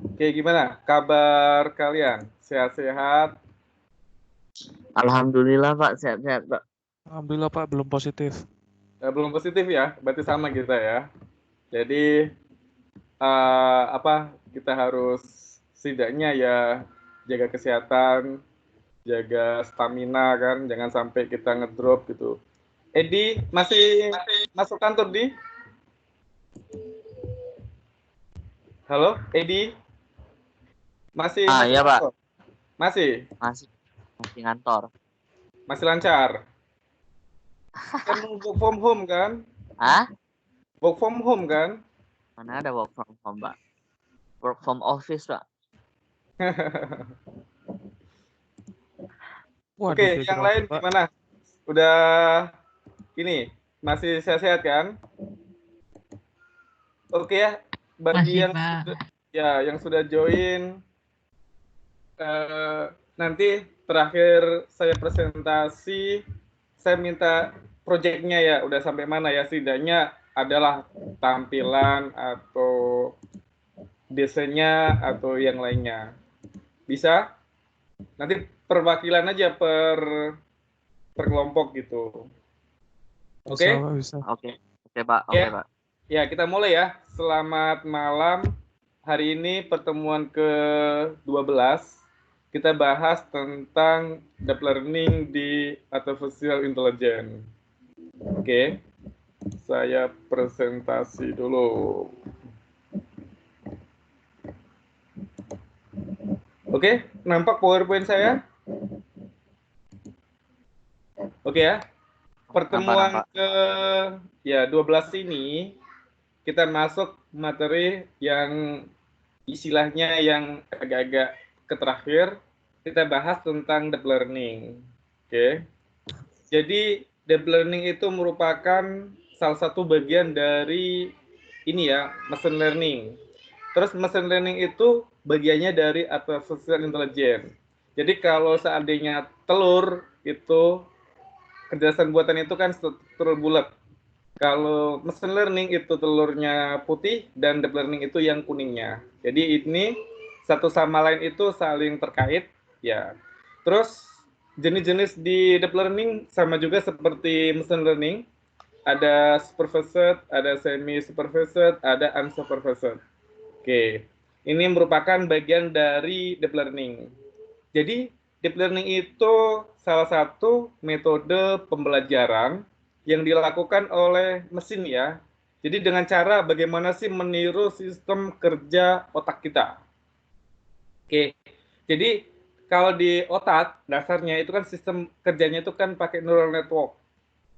Oke, gimana kabar kalian? Sehat-sehat? Alhamdulillah Pak, sehat-sehat Pak. Alhamdulillah Pak, belum positif. Belum positif ya? Berarti sama kita ya. Jadi kita harus setidaknya ya jaga kesehatan, jaga stamina kan, jangan sampai kita ngedrop gitu. Edi masih masuk kantor di? Halo, Edi masih masuk Iya Pak, kantor? Masih masih masih ngantor. masih lancar. Kan work from home kan? Hah? Work from home kan? Mana ada work from home Pak? Work from office Pak. Waduh, Oke, kayak yang grogi lain Pak. gimana? Udah ini masih sehat-sehat kan? Oke ya, bagi Masih, yang Pak. yang sudah join nanti terakhir saya presentasi, saya minta proyeknya ya udah sampai mana ya, setidaknya adalah tampilan atau desainnya atau yang lainnya. Bisa? Nanti perwakilan aja per kelompok gitu. Bisa Oke? Pak, bisa. Oke, oke Pak, Ya. oke Pak. Ya, kita mulai ya. Selamat malam. Hari ini pertemuan ke-12. Kita bahas tentang deep learning di artificial intelligence. Oke. Saya presentasi dulu. Oke, nampak PowerPoint saya? Oke ya. Pertemuan Nampak. ke-12 ini kita masuk materi yang istilahnya yang agak-agak ke terakhir, kita bahas tentang deep learning. Oke. Jadi deep learning itu merupakan salah satu bagian dari ini ya, machine learning. Terus machine learning itu bagiannya dari artificial intelligence. Jadi kalau seandainya telur itu kecerdasan buatan itu kan struktur bulat. Kalau machine learning itu telurnya putih dan deep learning itu yang kuningnya. Jadi ini satu sama lain itu saling terkait ya. Terus jenis-jenis di deep learning sama juga seperti machine learning. Ada supervised, ada semi supervised, ada unsupervised. Oke. Ini merupakan bagian dari deep learning. Jadi deep learning itu salah satu metode pembelajaran yang dilakukan oleh mesin ya. Jadi dengan cara bagaimana sih meniru sistem kerja otak kita. Oke, jadi kalau di otak dasarnya itu kan sistem kerjanya itu kan pakai neural network.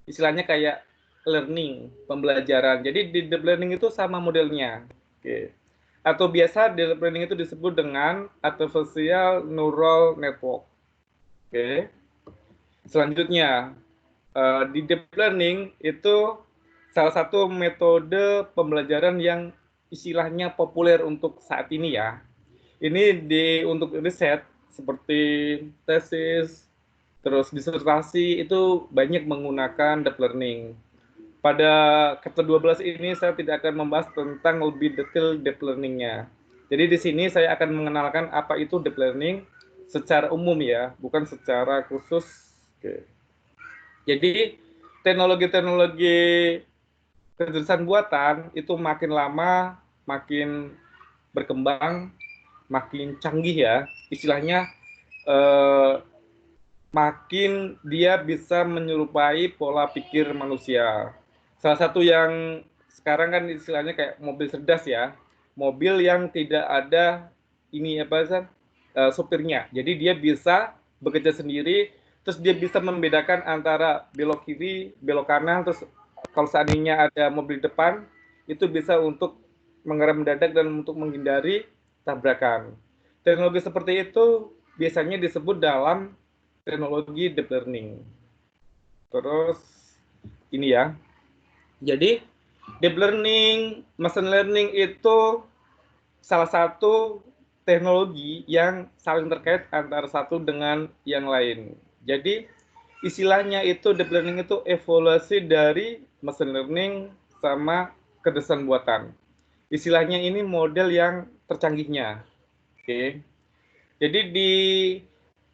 Istilahnya kayak learning, pembelajaran. Jadi di deep learning itu sama modelnya. Oke. Atau biasa deep learning itu disebut dengan artificial neural network. Oke. Selanjutnya, di deep learning itu salah satu metode pembelajaran yang istilahnya populer untuk saat ini ya. Ini untuk riset seperti tesis, terus disertasi itu banyak menggunakan deep learning. Pada ke-12 ini saya tidak akan membahas tentang lebih detail deep learning-nya. Jadi di sini saya akan mengenalkan apa itu deep learning secara umum ya, bukan secara khusus. Oke. Jadi teknologi-teknologi kecerdasan buatan itu makin lama makin berkembang, makin canggih ya. Istilahnya makin dia bisa menyerupai pola pikir manusia. Salah satu yang sekarang kan istilahnya kayak mobil cerdas ya, mobil yang tidak ada ini apa sih sopirnya. Jadi dia bisa bekerja sendiri, terus dia bisa membedakan antara belok kiri, belok kanan, terus kalau seandainya ada mobil depan itu bisa untuk mengerem mendadak dan untuk menghindari tabrakan. Teknologi seperti itu biasanya disebut dalam teknologi deep learning. Terus ini ya. Jadi deep learning, machine learning itu salah satu teknologi yang saling terkait antara satu dengan yang lain. Jadi istilahnya itu deep learning itu evolusi dari machine learning sama kecerdasan buatan. Istilahnya ini model yang tercanggihnya. Oke. Jadi di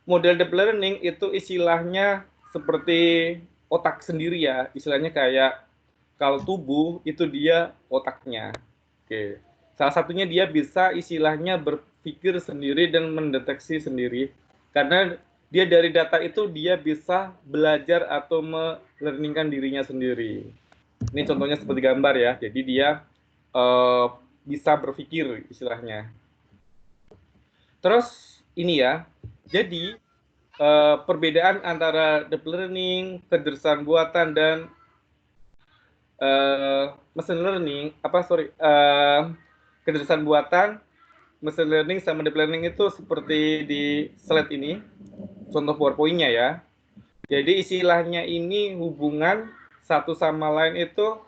model deep learning itu istilahnya seperti otak sendiri ya, istilahnya kayak kalau tubuh itu dia otaknya. Oke. Salah satunya dia bisa istilahnya berpikir sendiri dan mendeteksi sendiri. Karena dia dari data itu dia bisa belajar atau melearningkan dirinya sendiri. Ini contohnya seperti gambar ya. Jadi dia bisa berpikir istilahnya. Terus ini ya. Jadi perbedaan antara deep learning, kecerdasan buatan dan machine learning, kecerdasan buatan, machine learning sama deep learning itu seperti di slide ini, contoh PowerPoint-nya ya. Jadi istilahnya ini hubungan satu sama lain itu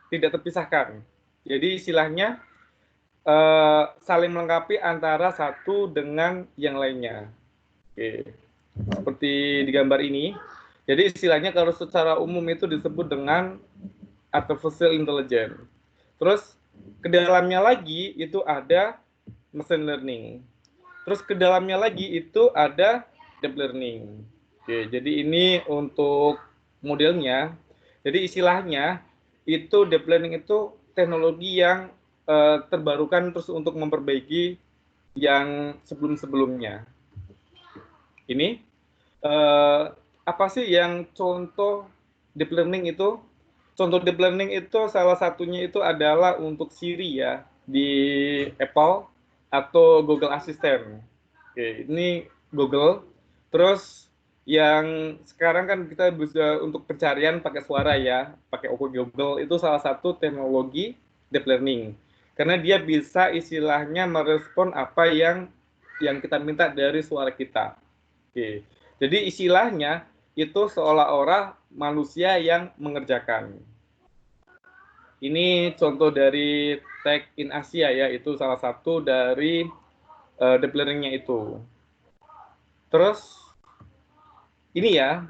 tidak terpisahkan. Jadi istilahnya saling melengkapi antara satu dengan yang lainnya. Oke. Seperti di gambar ini. Jadi istilahnya kalau secara umum itu disebut dengan artificial intelligence. Terus ke dalamnya lagi itu ada machine learning. Terus ke dalamnya lagi itu ada deep learning. Oke, jadi ini untuk modelnya. Jadi istilahnya itu deep learning itu teknologi yang terbarukan terus untuk memperbaiki yang sebelum-sebelumnya. Ini apa sih yang contoh deep learning itu? Contoh deep learning itu salah satunya itu adalah untuk Siri ya di Apple atau Google Assistant. Oke, ini Google. Terus yang sekarang kan kita bisa untuk pencarian pakai suara ya, pakai Google itu salah satu teknologi deep learning. Karena dia bisa istilahnya merespon apa yang kita minta dari suara kita. Oke. Jadi istilahnya itu seolah-olah manusia yang mengerjakan. Ini contoh dari Tech in Asia ya, itu salah satu dari deep learning-nya itu. Terus ini ya,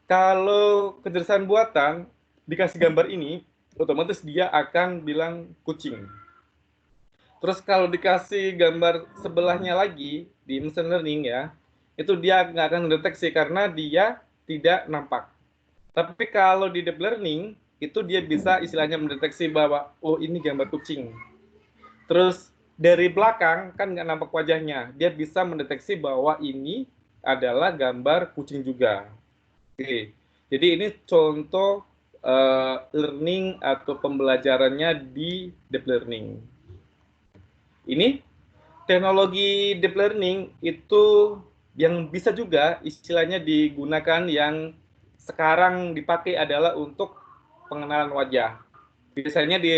kalau kecerdasan buatan dikasih gambar ini, otomatis dia akan bilang kucing. Terus kalau dikasih gambar sebelahnya lagi di machine learning ya, itu dia nggak akan mendeteksi karena dia tidak nampak. Tapi kalau di deep learning, itu dia bisa istilahnya mendeteksi bahwa, oh ini gambar kucing. Terus dari belakang, kan nggak nampak wajahnya. Dia bisa mendeteksi bahwa ini adalah gambar kucing juga. Oke. Jadi ini contoh learning atau pembelajarannya di deep learning. Ini teknologi deep learning itu yang bisa juga istilahnya digunakan yang sekarang dipakai adalah untuk pengenalan wajah. Biasanya di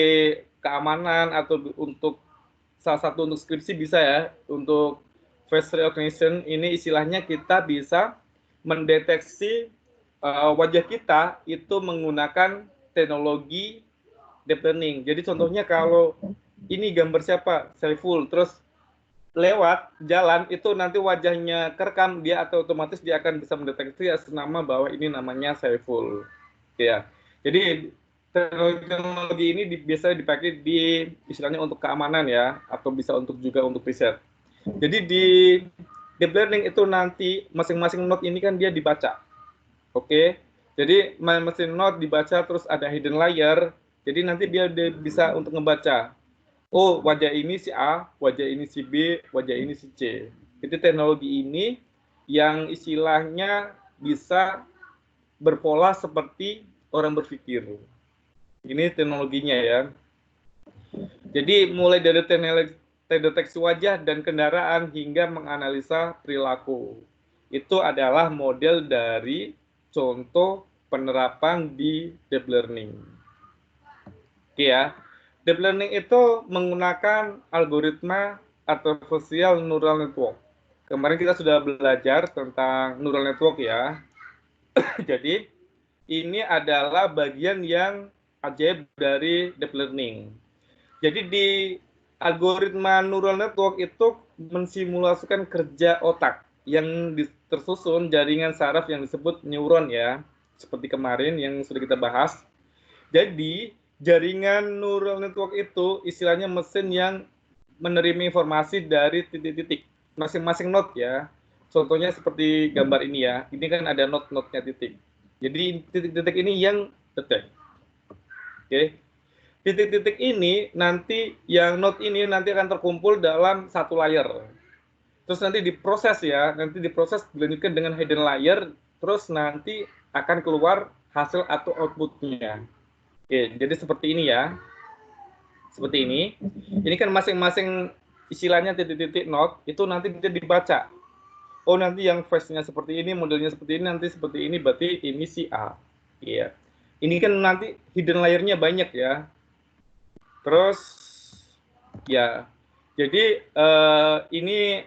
keamanan atau untuk salah satu untuk skripsi bisa ya, untuk face recognition ini istilahnya kita bisa mendeteksi wajah kita itu menggunakan teknologi deep learning. Jadi contohnya kalau ini gambar siapa? Saiful, terus lewat jalan itu nanti wajahnya kerekam dia atau otomatis dia akan bisa mendeteksi atas nama bahwa ini namanya Saiful. Ya. Jadi teknologi ini biasanya dipakai di istilahnya untuk keamanan ya atau bisa untuk juga untuk riset. Jadi di deep learning itu nanti masing-masing node ini kan dia dibaca. Oke. Jadi masing-masing node dibaca terus ada hidden layer. Jadi nanti dia bisa untuk ngebaca. Oh, wajah ini si A, wajah ini si B, wajah ini si C. Itu teknologi ini yang istilahnya bisa berpola seperti orang berpikir. Ini teknologinya ya. Jadi mulai dari deteksi wajah dan kendaraan hingga menganalisa perilaku. Itu adalah model dari contoh penerapan di deep learning. Oke ya. Deep learning itu menggunakan algoritma artificial neural network. Kemarin kita sudah belajar tentang neural network ya. Jadi ini adalah bagian yang ajaib dari deep learning. Jadi di algoritma neural network itu mensimulasikan kerja otak yang tersusun jaringan saraf yang disebut neuron ya. Seperti kemarin yang sudah kita bahas. Jadi jaringan neural network itu istilahnya mesin yang menerima informasi dari titik-titik. masing-masing node ya. Contohnya seperti gambar ini ya. Ini kan ada node-node-nya titik. Jadi titik-titik ini yang detect. Oke. Titik-titik ini nanti yang node ini nanti akan terkumpul dalam satu layer. Terus nanti diproses ya, nanti diproses dilanjutkan dengan hidden layer, terus nanti akan keluar hasil atau outputnya. Oke, jadi seperti ini ya. Seperti ini. Ini kan masing-masing istilahnya titik-titik node itu nanti bisa dibaca. Oh, nanti yang face-nya seperti ini, modelnya seperti ini, nanti seperti ini, berarti ini si A. Iya. Ini kan nanti hidden layer-nya banyak ya. Terus ya. Jadi ini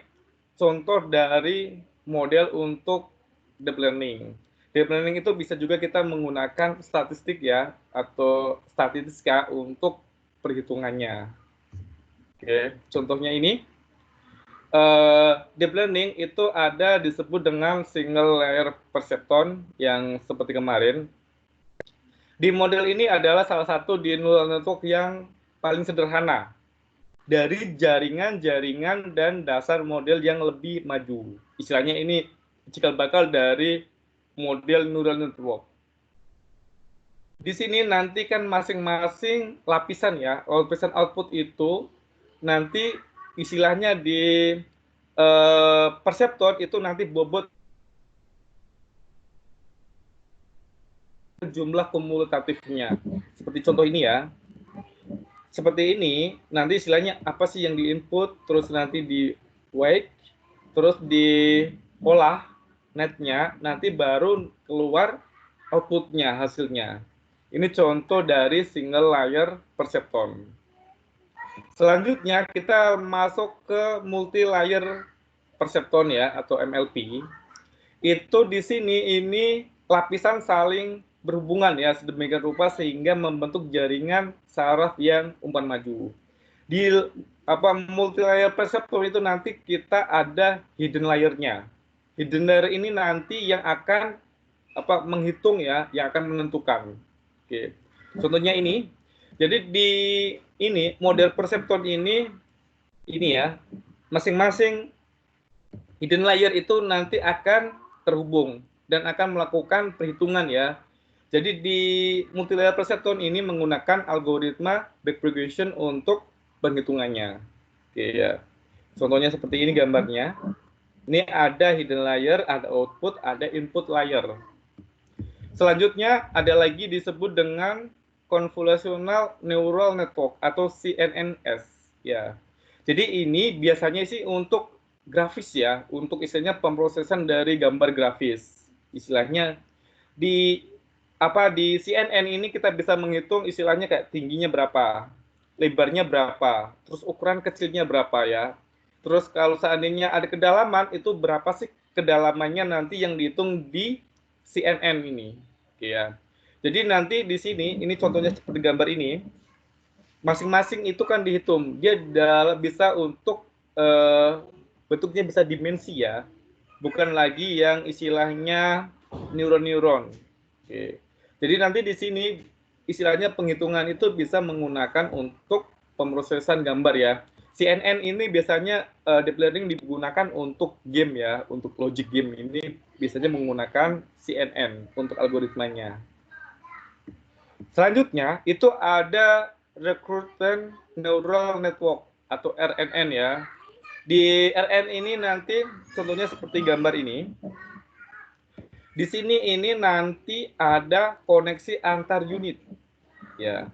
contoh dari model untuk deep learning. Deep learning itu bisa juga kita menggunakan statistik ya, atau statistika untuk perhitungannya. Oke, contohnya ini. Deep learning itu ada disebut dengan single layer perceptron yang seperti kemarin. Di model ini adalah salah satu di neural network yang paling sederhana dari jaringan-jaringan dan dasar model yang lebih maju. Istilahnya ini cikal bakal dari model neural network. Di sini nanti kan masing-masing lapisan ya, lapisan output itu nanti istilahnya di perseptron itu nanti bobot jumlah kumulatifnya. Seperti contoh ini ya. Seperti ini, nanti istilahnya apa sih yang di-input, terus nanti di-wake, terus diolah netnya, nanti baru keluar outputnya, hasilnya. Ini contoh dari single layer perceptron. Selanjutnya kita masuk ke multi layer perceptron ya, atau MLP. Itu di sini ini lapisan saling berhubungan ya sedemikian rupa sehingga membentuk jaringan saraf yang umpan maju. Di multi layer perceptron itu nanti kita ada hidden layer-nya. Hidden layer ini nanti yang akan menghitung ya, yang akan menentukan. Oke. Contohnya ini. Jadi di ini model perceptron ini ya, masing-masing hidden layer itu nanti akan terhubung dan akan melakukan perhitungan ya. Jadi di multilayer perceptron ini menggunakan algoritma backpropagation untuk penghitungannya. Oke ya. Contohnya seperti ini gambarnya. Ini ada hidden layer, ada output, ada input layer. Selanjutnya ada lagi disebut dengan convolutional neural network atau CNNS ya. Jadi ini biasanya sih untuk grafis ya, untuk istilahnya pemrosesan dari gambar grafis. Istilahnya di CNN ini kita bisa menghitung istilahnya kayak tingginya berapa, lebarnya berapa, terus ukuran kecilnya berapa ya. Terus kalau seandainya ada kedalaman itu berapa sih kedalamannya nanti yang dihitung di CNN ini. Oke ya. Jadi nanti di sini ini contohnya seperti gambar ini. Masing-masing itu kan dihitung. Dia bisa untuk bentuknya bisa dimensi ya. Bukan lagi yang istilahnya neuron-neuron. Oke. Jadi nanti di sini istilahnya penghitungan itu bisa menggunakan untuk pemrosesan gambar ya. CNN ini biasanya deep learning digunakan untuk game ya, untuk logic game ini biasanya menggunakan CNN untuk algoritmanya. Selanjutnya itu ada Recurrent Neural Network atau RNN ya. Di RN ini nanti contohnya seperti gambar ini. Di sini ini nanti ada koneksi antar unit. Ya.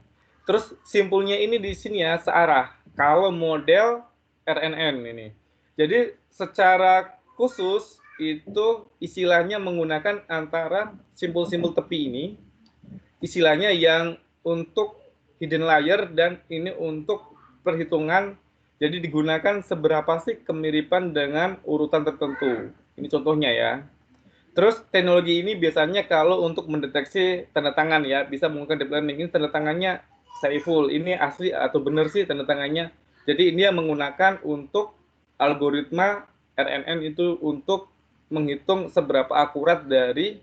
Terus simpulnya ini di sini ya searah. Kalau model RNN ini. Jadi secara khusus itu istilahnya menggunakan antara simpul-simpul tepi ini. Istilahnya yang untuk hidden layer dan ini untuk perhitungan. Jadi digunakan seberapa sih kemiripan dengan urutan tertentu. Ini contohnya ya. Terus teknologi ini biasanya kalau untuk mendeteksi tanda tangan ya, bisa menggunakan deep learning. Ini tanda tangannya Saiful, ini asli atau benar sih tanda tangannya. Jadi ini yang menggunakan untuk algoritma RNN itu untuk menghitung seberapa akurat dari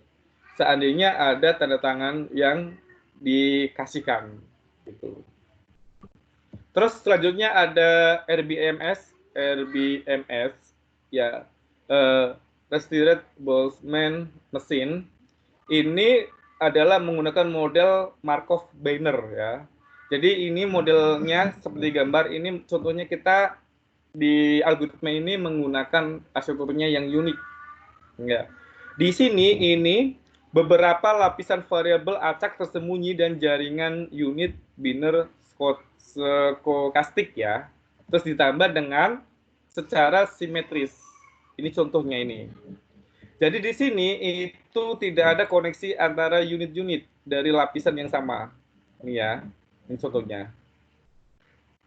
seandainya ada tanda tangan yang dikasihkan. Gitu. Terus selanjutnya ada RBMS. RBMS ya Restricted Boltzmann machine ini adalah menggunakan model Markov-Wiener ya. Jadi ini modelnya seperti gambar ini, contohnya kita di algoritma ini menggunakan arsitekturnya yang unik. Ya. Di sini ini beberapa lapisan variabel acak tersembunyi dan jaringan unit biner stokastik ya. Terus ditambah dengan secara simetris. Ini contohnya ini. Jadi di sini itu tidak ada koneksi antara unit-unit dari lapisan yang sama. Ini ya, ini contohnya.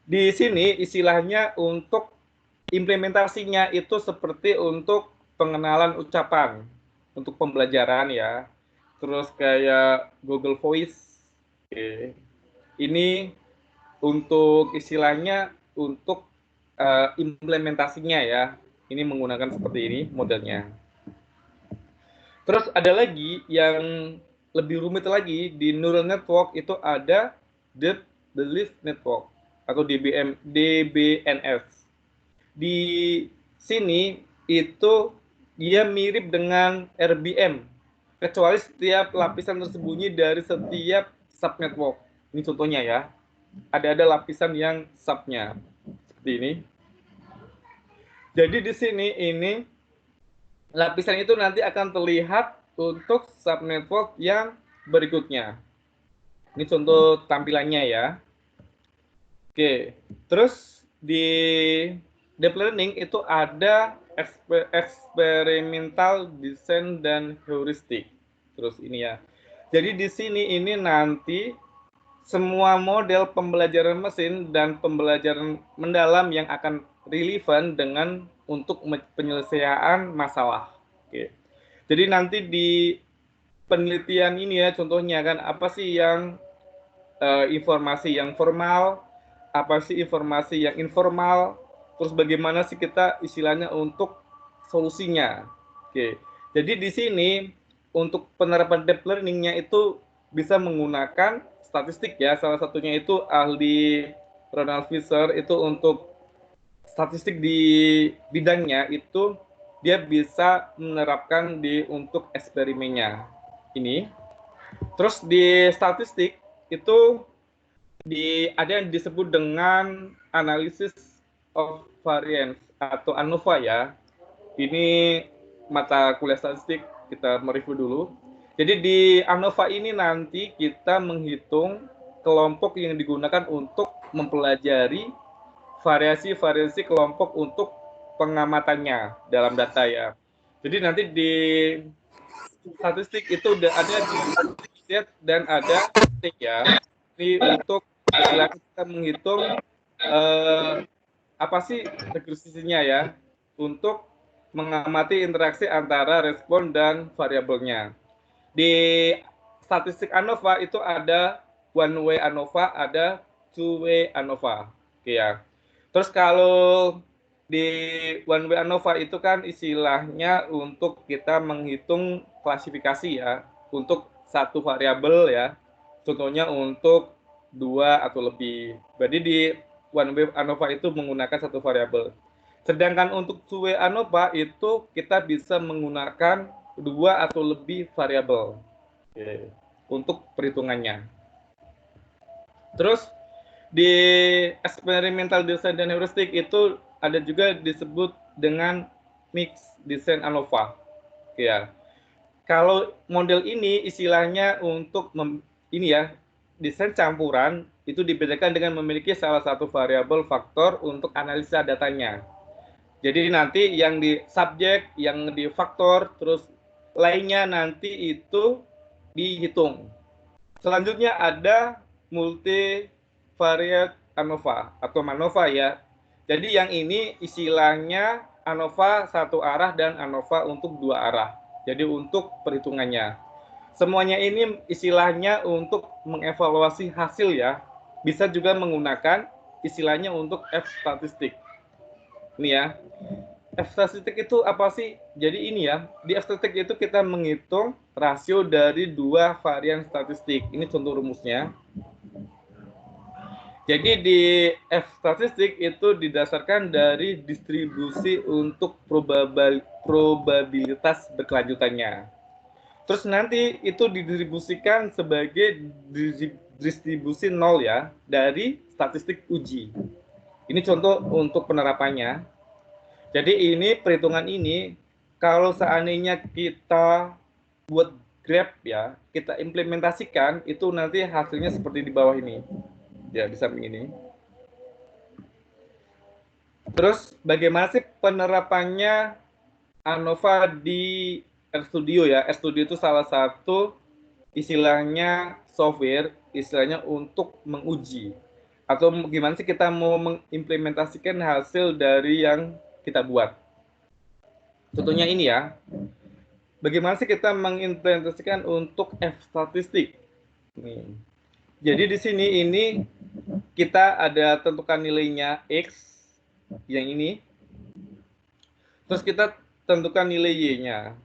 Di sini istilahnya untuk implementasinya itu seperti untuk pengenalan ucapan, untuk pembelajaran ya. Terus kayak Google Voice. Oke. Ini untuk istilahnya untuk implementasinya ya. Ini menggunakan seperti ini modelnya. Terus ada lagi yang lebih rumit lagi di neural network itu ada Deep Belief Network atau DBNS. Di sini itu dia mirip dengan RBM, kecuali setiap lapisan tersembunyi dari setiap subnetwork. Ini contohnya ya. Ada lapisan yang subnya seperti ini. Jadi di sini ini lapisan itu nanti akan terlihat untuk subnetwork yang berikutnya. Ini contoh tampilannya ya. Oke, terus di deep learning itu ada eksperimental design dan heuristik. Terus ini ya. Jadi di sini ini nanti semua model pembelajaran mesin dan pembelajaran mendalam yang akan relevan dengan untuk penyelesaian masalah. Oke. Jadi nanti di penelitian ini ya contohnya kan apa sih yang informasi yang formal, apa sih informasi yang informal, terus bagaimana sih kita istilahnya untuk solusinya. Oke. Jadi di sini untuk penerapan deep learning-nya itu bisa menggunakan statistik ya, salah satunya itu ahli Ronald Fisher itu untuk statistik di bidangnya itu dia bisa menerapkan untuk eksperimennya ini. Terus di statistik itu ada yang disebut dengan analysis of variance atau ANOVA ya. Ini mata kuliah statistik, kita mereview dulu. Jadi di ANOVA ini nanti kita menghitung kelompok yang digunakan untuk mempelajari variasi-variasi kelompok untuk pengamatannya dalam data ya. Jadi nanti di statistik itu udah ada di set dan ada statistik ya. Ini untuk kita menghitung apa sih rekursinya ya untuk mengamati interaksi antara respon dan variabelnya. Di statistik ANOVA itu ada one way ANOVA, ada two way ANOVA. Oke ya. Terus kalau di one way ANOVA itu kan istilahnya untuk kita menghitung klasifikasi ya untuk satu variabel ya. Contohnya untuk 2 atau lebih. Jadi di one way ANOVA itu menggunakan satu variabel. Sedangkan untuk two way ANOVA itu kita bisa menggunakan 2 atau lebih variabel untuk perhitungannya. Terus di experimental design dan heuristik itu ada juga disebut dengan mixed design ANOVA. Ya. Kalau model ini istilahnya untuk ini ya, desain campuran itu dibedakan dengan memiliki salah satu variabel faktor untuk analisa datanya. Jadi nanti yang di subjek, yang di faktor, terus lainnya nanti itu dihitung. Selanjutnya ada multivariate ANOVA atau MANOVA ya. Jadi yang ini istilahnya ANOVA satu arah dan ANOVA untuk 2 arah. Jadi untuk perhitungannya. Semuanya ini istilahnya untuk mengevaluasi hasil ya. Bisa juga menggunakan istilahnya untuk F-statistik. Ini ya. F-statistik itu apa sih? Jadi ini ya, di F-statistik itu kita menghitung rasio dari 2 varian statistik. Ini contoh rumusnya. Jadi di F statistik itu didasarkan dari distribusi untuk probabilitas berkelanjutannya. Terus nanti itu didistribusikan sebagai distribusi nol ya dari statistik uji. Ini contoh untuk penerapannya. Jadi ini perhitungan ini kalau seandainya kita buat graph ya, kita implementasikan itu nanti hasilnya seperti di bawah ini. Ya, di samping ini. Terus bagaimana sih penerapannya ANOVA di RStudio ya? RStudio itu salah satu istilahnya software, istilahnya untuk menguji. Atau gimana sih kita mau mengimplementasikan hasil dari yang kita buat. Contohnya ini ya. Bagaimana sih kita mengimplementasikan untuk F statistik? Nih. Jadi di sini ini kita ada tentukan nilainya X yang ini. Terus kita tentukan nilai Y-nya.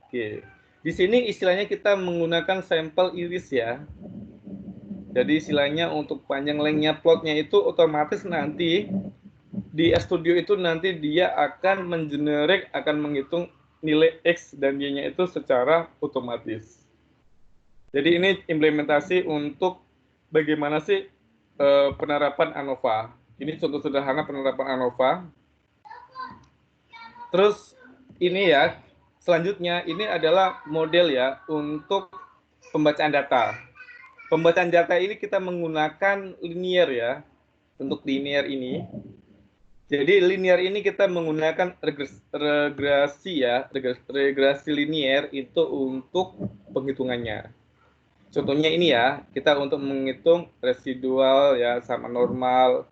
Oke. Di sini istilahnya kita menggunakan sampel iris ya. Jadi istilahnya untuk panjang lengthnya plotnya itu otomatis nanti di RStudio itu nanti dia akan mengenerate, akan menghitung nilai X dan Y-nya itu secara otomatis. Jadi ini implementasi untuk bagaimana sih penerapan ANOVA. Ini contoh sederhana penerapan ANOVA. Terus ini ya, selanjutnya ini adalah model ya untuk pembacaan data. Pembacaan data ini kita menggunakan linear ya, untuk linear ini. Jadi linear ini kita menggunakan regresi ya, regresi linear itu untuk penghitungannya. Contohnya ini ya, kita untuk menghitung residual ya sama normal,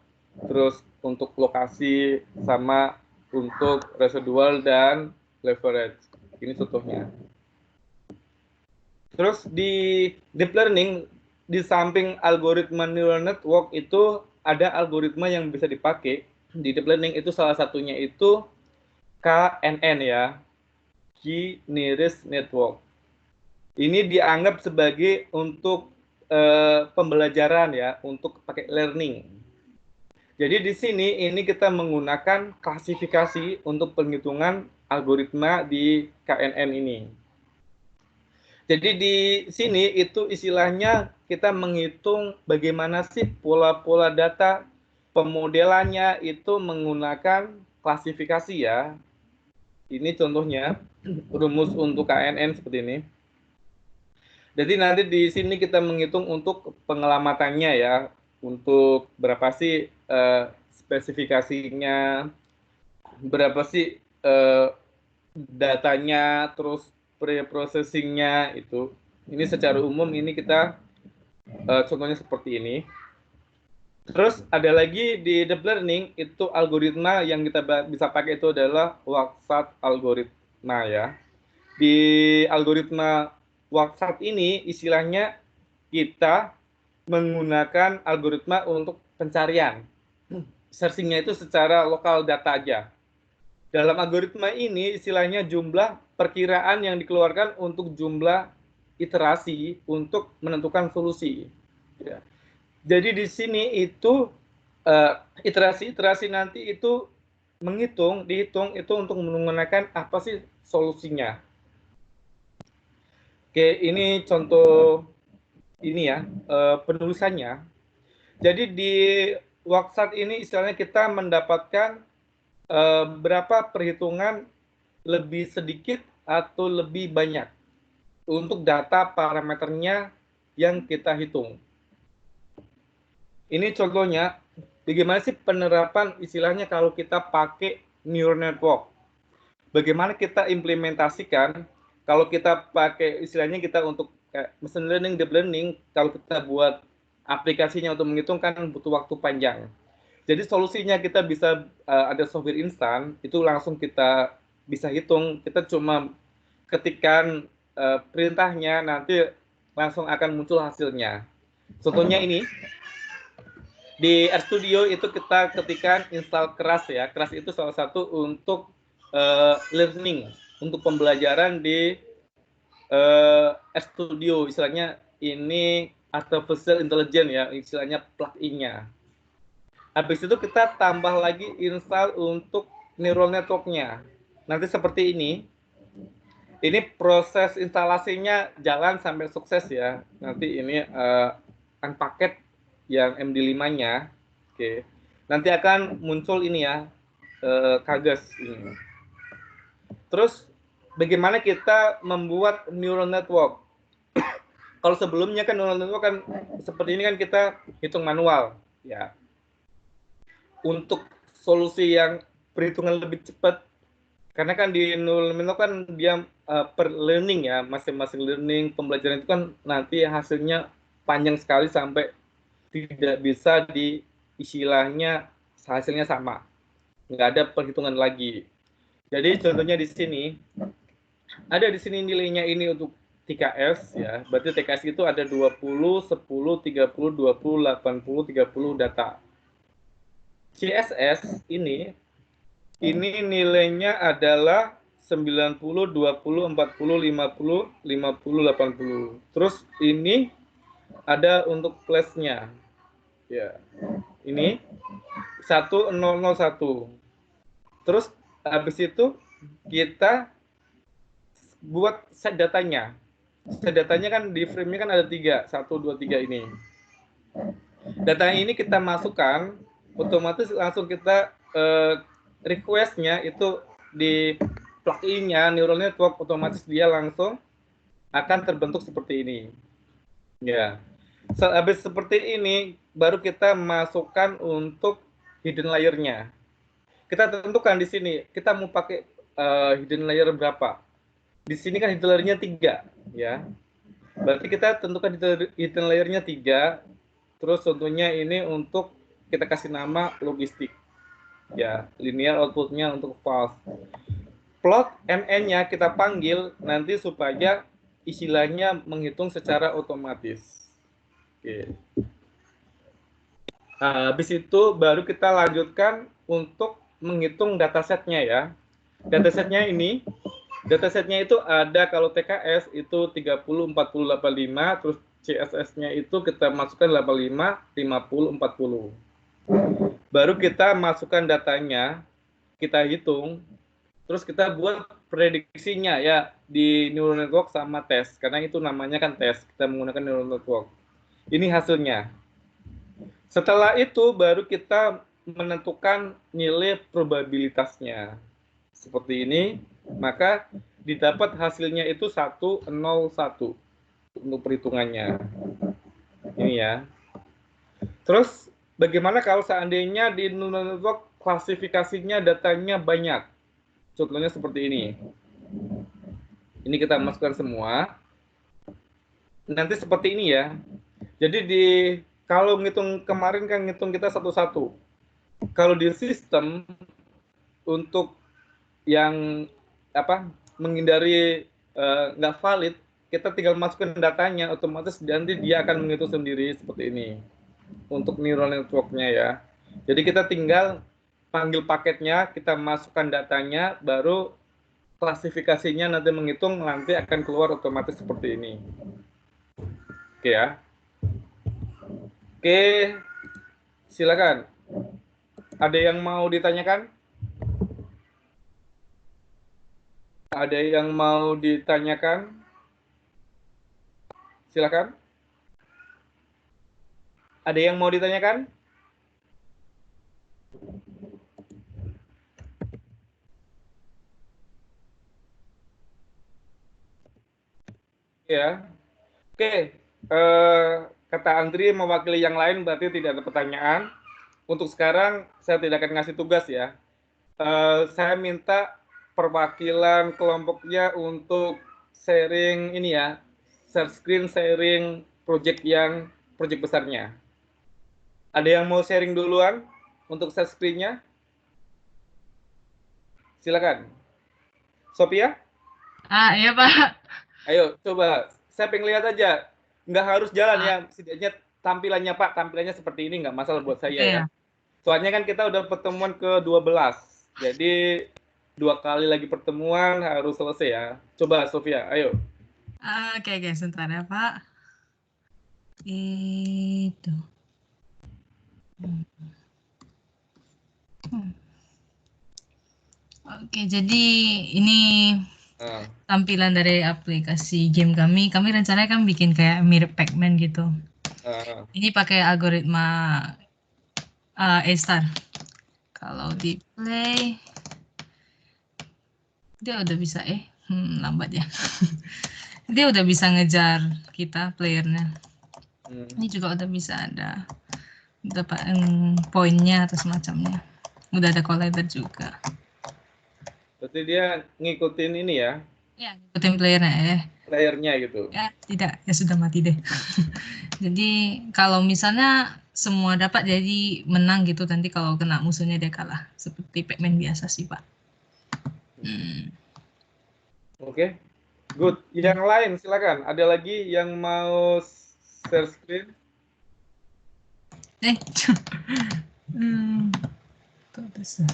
terus untuk lokasi sama untuk residual dan leverage. Ini contohnya. Terus di deep learning, di samping algoritma neural network itu ada algoritma yang bisa dipakai di deep learning, itu salah satunya itu KNN ya, Key Nearest Network. Ini dianggap sebagai untuk pembelajaran ya, untuk pakai learning. Jadi di sini ini kita menggunakan klasifikasi untuk penghitungan algoritma di KNN ini. Jadi di sini itu istilahnya kita menghitung bagaimana sih pola-pola data, pemodelannya itu menggunakan klasifikasi ya. Ini contohnya rumus untuk KNN seperti ini. Jadi nanti di sini kita menghitung untuk pengelamatannya ya, untuk berapa sih spesifikasinya, berapa sih datanya, terus pre-processingnya itu. Ini secara umum ini kita contohnya seperti ini. Terus ada lagi di deep learning itu algoritma yang kita bisa pakai itu adalah Waksat algoritma ya. Di algoritma Waksat ini istilahnya kita menggunakan algoritma untuk pencarian. Searching-nya itu secara lokal data aja. Dalam algoritma ini istilahnya jumlah perkiraan yang dikeluarkan untuk jumlah iterasi untuk menentukan solusi. Ya. Jadi di sini itu iterasi-iterasi nanti itu dihitung itu untuk menggunakan apa sih solusinya. Oke, ini contoh ini ya, penulisannya. Jadi di Waksat ini istilahnya kita mendapatkan berapa perhitungan lebih sedikit atau lebih banyak untuk data parameternya yang kita hitung. Ini contohnya, bagaimana sih penerapan istilahnya kalau kita pakai neural network. Bagaimana kita implementasikan, kalau kita pakai istilahnya kita untuk machine learning, deep learning, kalau kita buat aplikasinya untuk menghitung kan butuh waktu panjang. Jadi solusinya kita bisa ada software instan, itu langsung kita bisa hitung, kita cuma ketikkan perintahnya, nanti langsung akan muncul hasilnya. Contohnya ini, di RStudio itu kita ketikkan install keras ya, keras itu salah satu untuk learning, untuk pembelajaran di RStudio, istilahnya ini artificial intelligence ya, istilahnya plug-in-nya. Habis itu kita tambah lagi install untuk neural network-nya. Nanti seperti ini. Ini proses instalasinya jalan sampai sukses ya. Nanti ini unpacket yang MD5-nya. Oke. Nanti akan muncul ini ya, kagas ini. Terus bagaimana kita membuat neural network? Kalau sebelumnya kan neural network kan seperti ini kan kita hitung manual ya. Untuk solusi yang perhitungan lebih cepat, karena kan di neural network kan dia per learning ya, masing-masing learning pembelajaran itu kan nanti hasilnya panjang sekali sampai tidak bisa di istilahnya hasilnya sama, nggak ada perhitungan lagi. Jadi contohnya di sini ada di sini nilainya ini untuk TKS ya, berarti TKS itu ada 20, 10, 30, 20, 80, 30 data. CSS ini nilainya adalah 90, 20, 40, 50, 50, 80. Terus ini ada untuk flashnya. Ya. Ini 1001. Terus habis itu kita buat set datanya. Set datanya kan di frame-nya kan ada 3, 1, 2, 3 ini. Data ini kita masukkan, otomatis langsung kita request-nya itu di plugin-nya neural network, otomatis dia langsung akan terbentuk seperti ini. Ya. Habis seperti ini baru kita masukkan untuk hidden layer-nya. Kita tentukan di sini kita mau pakai hidden layer berapa. Di sini kan hidden layer-nya 3 ya. Berarti kita tentukan hidden layer-nya 3. Terus tentunya ini untuk kita kasih nama logistik. Ya, linear output-nya untuk false. Plot MN-nya kita panggil nanti supaya istilahnya menghitung secara otomatis. Oke. Nah, habis itu baru kita lanjutkan untuk menghitung datasetnya ya. Datasetnya ini, datasetnya itu ada kalau TKS itu 30, 40, 85, terus CSS-nya itu kita masukkan 85, 50, 40. Baru kita masukkan datanya, kita hitung, terus kita buat prediksinya ya di neural network sama tes, karena itu namanya kan tes, kita menggunakan neural network. Ini hasilnya. Setelah itu baru kita menentukan nilai probabilitasnya. Seperti ini, maka didapat hasilnya itu 101 untuk perhitungannya. Ini ya. Terus bagaimana kalau seandainya di neural network klasifikasinya datanya banyak? Contohnya seperti ini. Ini kita masukkan semua. Nanti seperti ini ya. Jadi kalau ngitung kemarin kan ngitung kita satu-satu. Kalau di sistem untuk yang menghindari nggak valid, kita tinggal masukkan datanya, otomatis nanti dia akan menghitung sendiri seperti ini untuk neural network-nya ya. Jadi kita tinggal panggil paketnya, kita masukkan datanya, baru klasifikasinya nanti menghitung, nanti akan keluar otomatis seperti ini. Oke ya. Oke, silakan. Ada yang mau ditanyakan? Ada yang mau ditanyakan? Silakan. Ada yang mau ditanyakan? Ya. Oke. Kata Andri mewakili yang lain berarti tidak ada pertanyaan. Untuk sekarang saya tidak akan ngasih tugas ya. Saya minta perwakilan kelompoknya untuk sharing ini ya, share screen, sharing project besarnya. Ada yang mau sharing duluan untuk share screen-nya? Silakan. Sophia? Iya Pak. Ayo, coba. Saya pengen lihat aja. Nggak harus jalan ya, setidaknya tampilannya Pak, tampilannya seperti ini nggak masalah buat saya ya. Soalnya kan kita udah pertemuan ke-12. Jadi 2 kali lagi pertemuan harus selesai ya. Coba Sofia, ayo. Oke, sebentar ya Pak. Itu. Oke, jadi ini Nah, tampilan dari aplikasi game kami. Kami rencananya kan bikin kayak mirip Pac-Man gitu. nah, Ini pakai algoritma A-star. Kalau di play, dia udah bisa lambat ya. Dia udah bisa ngejar kita playernya. Ini juga udah bisa ada dapat poinnya atau semacamnya. Udah ada collider juga. berarti dia ngikutin ini ya, Ya, ikutin playernya playernya gitu. ya tidak, ya sudah mati deh. Jadi kalau misalnya semua dapat jadi menang gitu, nanti kalau kena musuhnya dia kalah. Seperti Pac-Man biasa sih, Pak. Oke, good. Yang lain silakan. Ada lagi yang mau share screen? Tuh, bisa.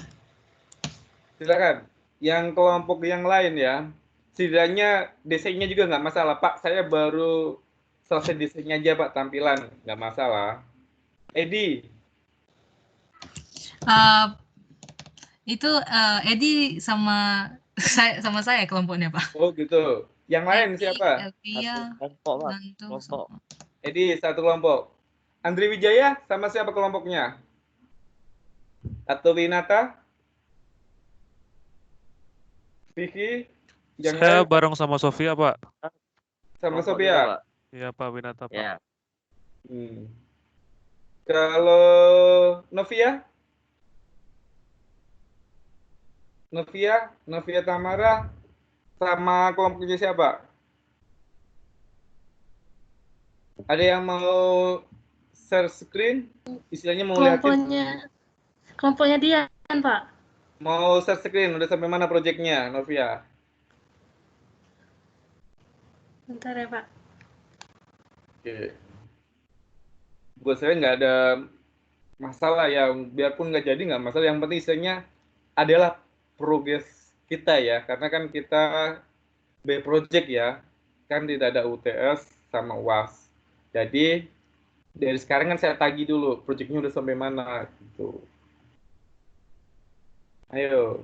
Silakan. Yang kelompok yang lain ya. Setidaknya desainnya juga nggak masalah. Pak, saya baru selesai desainnya aja Pak, tampilan. Nggak masalah. Edi, Uh, itu Edi sama saya kelompoknya, Pak. oh gitu. Yang lain Edi, siapa? Satu Elvia, kelompok, Pak. Nanto, Kelompok. sama Edi, satu kelompok. Andri Wijaya sama siapa kelompoknya? Atau Winata? Vicky? Yang Saya lain bareng sama Sofia, Pak. sama Kelompok juga, Sophia? Pak. Iya, Pak Winata, Pak. Ya. Hmm. Kalau Novia? Novia Tamara sama kelompoknya siapa? Ada yang mau share screen? Istilahnya mau lihatin, Kelompoknya dia kan, Pak. mau share screen, udah sampai mana proyeknya, Novia? Bentar ya, Pak. Oke. Buat saya nggak ada masalah ya, biarpun nggak jadi nggak masalah. Yang penting istilahnya adalah progres kita ya, karena kan kita B project ya, kan tidak ada UTS sama UAS. Jadi dari sekarang kan saya tagih dulu, proyeknya udah sampai mana gitu. Ayo,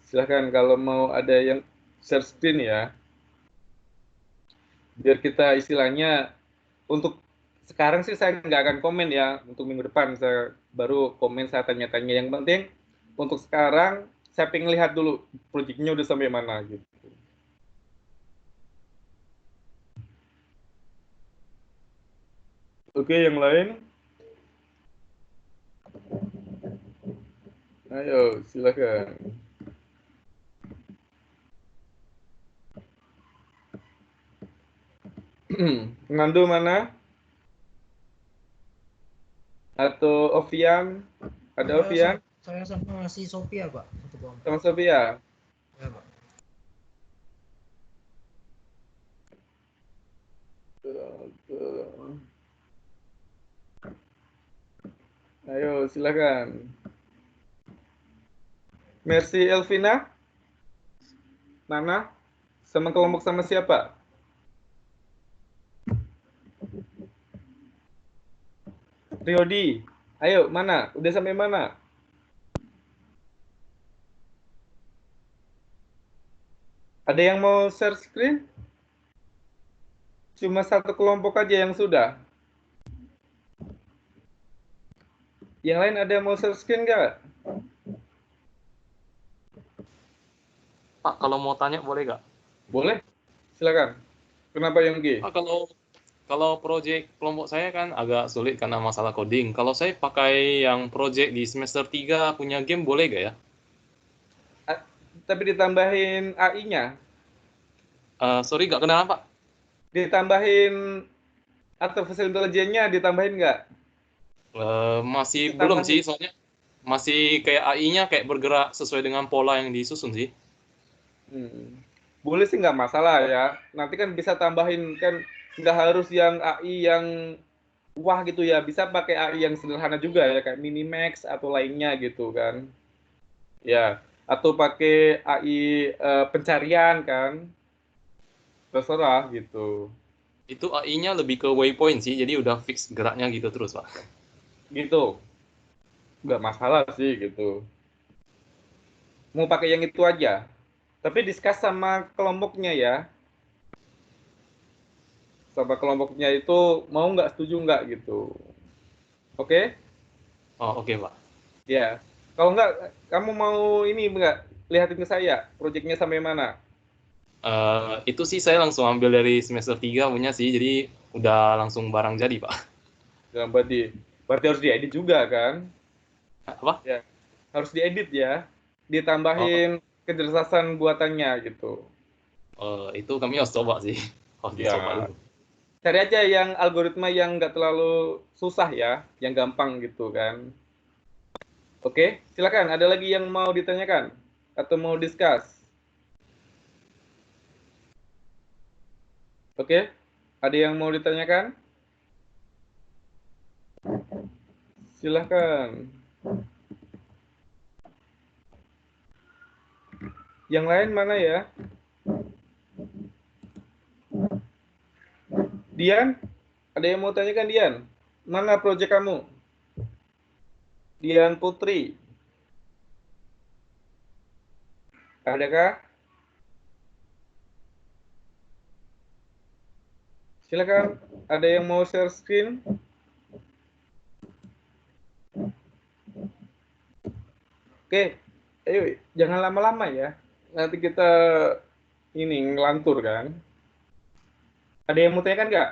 silahkan kalau mau ada yang share screen ya, biar kita istilahnya untuk sekarang sih saya nggak akan komen ya, untuk minggu depan saya baru komen, saya tanya-tanya. Yang penting untuk sekarang saya pengen lihat dulu proyeknya udah sampai mana gitu. Oke, yang lain? Ayo, silakan. Ngandu mana? Atau Ovian? Ada Ovian? Saya sama si Sophia, Pak. Satu kelompok. Sama Sofia? Ya, Pak. Ayo, silakan. Mercy Elvina? Mana? Sama kelompok sama siapa? Riodi, ayo mana? Udah sampai mana? Ada yang mau share screen? Cuma satu kelompok aja yang sudah. Yang lain ada yang mau share screen nggak? Pak, kalau mau tanya boleh nggak? Boleh, silakan. Kenapa Yonggi? Pak, kalau proyek kelompok saya kan agak sulit karena masalah coding. Kalau saya pakai yang proyek di semester 3 punya game boleh nggak ya? Tapi ditambahin AI-nya, Sorry, nggak kenalan, Pak. ditambahin artificial intelligence-nya, ditambahin nggak? Masih Ditambahin. belum sih, soalnya masih kayak AI-nya kayak bergerak sesuai dengan pola yang disusun sih. Boleh sih, nggak masalah ya. Nanti kan bisa tambahin, kan nggak harus yang AI yang wah gitu ya. Bisa pakai AI yang sederhana juga ya, kayak Minimax atau lainnya gitu kan. Ya, atau pakai AI pencarian kan. Terserah gitu. Itu AI-nya lebih ke waypoint sih, jadi udah fix geraknya gitu terus, Pak. gitu. Nggak masalah sih gitu. Mau pakai yang itu aja. Tapi discuss sama kelompoknya ya. Sama kelompoknya itu mau nggak, setuju nggak gitu. Oke? Oh, oke, Pak. Ya. Kalau nggak, kamu mau ini nggak? Lihatin ke saya, proyeknya sampai mana? Itu sih saya langsung ambil dari semester 3 punya sih, jadi udah langsung barang jadi, Pak. Nggak, berarti harus diedit juga kan? Apa? Ya. Harus diedit ya. Oh, Ditambahin kecerdasan buatannya gitu. itu kami harus coba sih. Harus dicoba Ya. dulu. Cari aja yang algoritma yang nggak terlalu susah ya, yang gampang gitu kan. Oke, silakan. Ada lagi yang mau ditanyakan atau mau discuss? Oke, ada yang mau ditanyakan? Silakan. Yang lain mana ya? Dian, ada yang mau tanyakan Dian? Mana proyek kamu? Dian Putri. Adakah? Silakan. Ada yang mau share screen? Oke, ayo jangan lama-lama ya. Nanti kita ini ngelantur kan. Ada yang mau tanyakan nggak?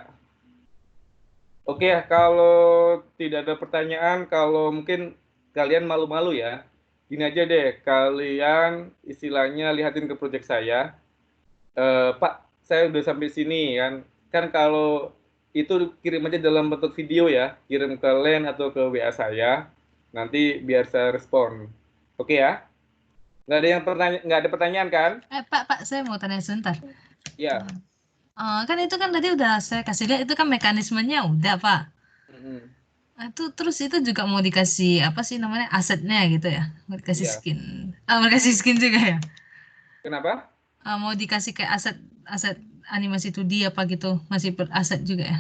Oke ya, kalau tidak ada pertanyaan, kalau mungkin kalian malu-malu ya, gini aja deh, kalian istilahnya lihatin ke proyek saya. Pak, saya udah sampai sini kan. Kan kalau itu kirim aja dalam bentuk video ya, kirim ke LAN atau ke WA saya, nanti biar saya respon. Oke ya? Nggak ada pertanyaan kan? Pak, saya mau tanya sebentar. Ya. Kan itu kan tadi udah saya kasih lihat, itu kan mekanismenya udah, Pak. Mhm. Itu terus itu juga mau dikasih apa sih namanya, asetnya gitu ya? Mau dikasih Iya. skin. Mau dikasih skin juga ya? Kenapa? Mau dikasih kayak aset animasi 2D apa gitu, masih beraset juga ya?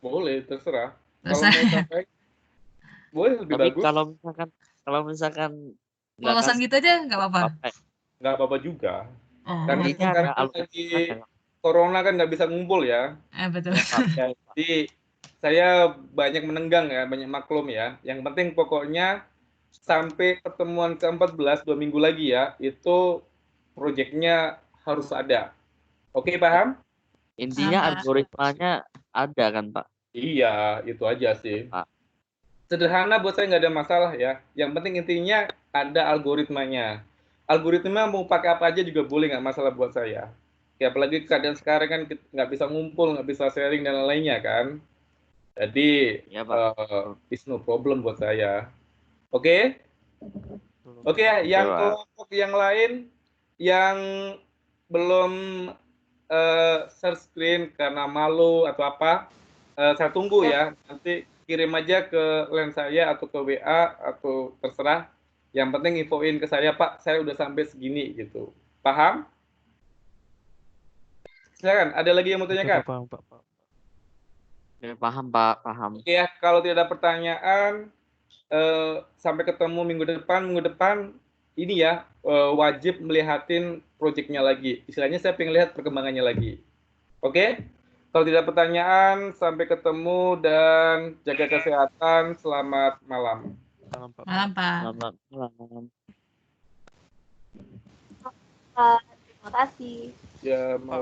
Boleh, terserah. Terus Kalau mau tambahin, boleh lebih Tapi bagus. kalau misalkan nggak Polosan kasih gitu aja nggak apa-apa. apa, Nggak apa-apa juga. Kan Oh, ini kita ada sekarang kan lagi algoritmanya, Pak. corona kan nggak bisa ngumpul ya. betul. Ya, Pak. Ya, jadi saya banyak menenggang ya, banyak maklum ya. Yang penting pokoknya sampai pertemuan ke-14 2 minggu lagi ya, itu proyeknya harus ada. Oke, paham? Intinya Apa? algoritmanya ada kan, Pak? Iya, itu aja sih. Pak. Sederhana buat saya nggak ada masalah ya. Yang penting intinya ada algoritmanya. Algoritma mau pakai apa aja juga boleh, nggak masalah buat saya. Ya, apalagi keadaan sekarang kan nggak bisa ngumpul, nggak bisa sharing dan lain-lainnya kan. Jadi Ya, Pak. it's no problem buat saya. Oke? Oke, Oke, yang Pak. kelompok yang lain yang belum share screen karena malu atau apa, saya tunggu ya. Nanti kirim aja ke LAN saya atau ke WA atau terserah. Yang penting infoin ke saya, Pak, saya udah sampai segini gitu. Paham? Silakan, ada lagi yang mau Oke, tanyakan? Pak, paham, Pak. Oke, paham, Pak. Paham. Oke ya, kalau tidak ada pertanyaan, sampai ketemu minggu depan ini ya, wajib melihatin proyeknya lagi. Istilahnya saya pengen lihat perkembangannya lagi. Oke? Kalau tidak pertanyaan, sampai ketemu dan jaga kesehatan. Selamat malam. Paham, Pak. Malam, Pak. Selamat malam. Terima kasih. Ya, mau